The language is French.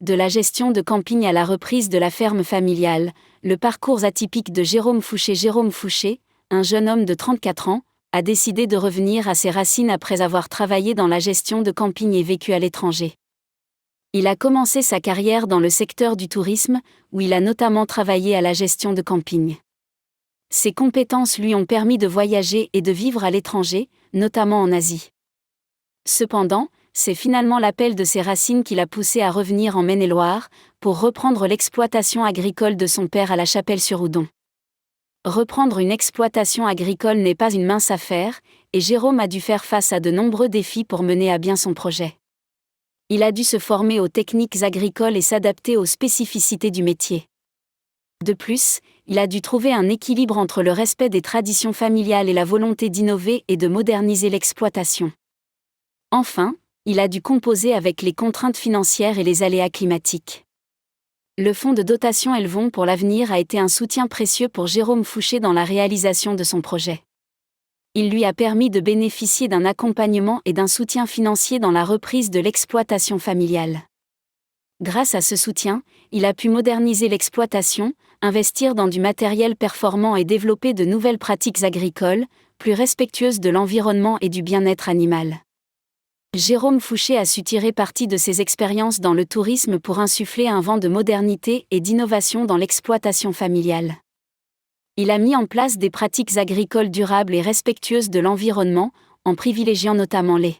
De la gestion de camping à la reprise de la ferme familiale, le parcours atypique de Jérôme Fouché. Jérôme Fouché, un jeune homme de 34 ans, a décidé de revenir à ses racines après avoir travaillé dans la gestion de camping et vécu à l'étranger. Il a commencé sa carrière dans le secteur du tourisme, où il a notamment travaillé à la gestion de camping. Ses compétences lui ont permis de voyager et de vivre à l'étranger, notamment en Asie. Cependant, c'est finalement l'appel de ses racines qui l'a poussé à revenir en Maine-et-Loire, pour reprendre l'exploitation agricole de son père à La Chapelle-sur-Oudon. Reprendre une exploitation agricole n'est pas une mince affaire, et Jérôme a dû faire face à de nombreux défis pour mener à bien son projet. Il a dû se former aux techniques agricoles et s'adapter aux spécificités du métier. De plus, il a dû trouver un équilibre entre le respect des traditions familiales et la volonté d'innover et de moderniser l'exploitation. Enfin, il a dû composer avec les contraintes financières et les aléas climatiques. Le fonds de dotation Élevons pour l'avenir a été un soutien précieux pour Jérôme Fouché dans la réalisation de son projet. Il lui a permis de bénéficier d'un accompagnement et d'un soutien financier dans la reprise de l'exploitation familiale. Grâce à ce soutien, il a pu moderniser l'exploitation, investir dans du matériel performant et développer de nouvelles pratiques agricoles, plus respectueuses de l'environnement et du bien-être animal. Jérôme Fouché a su tirer parti de ses expériences dans le tourisme pour insuffler un vent de modernité et d'innovation dans l'exploitation familiale. Il a mis en place des pratiques agricoles durables et respectueuses de l'environnement, en privilégiant notamment les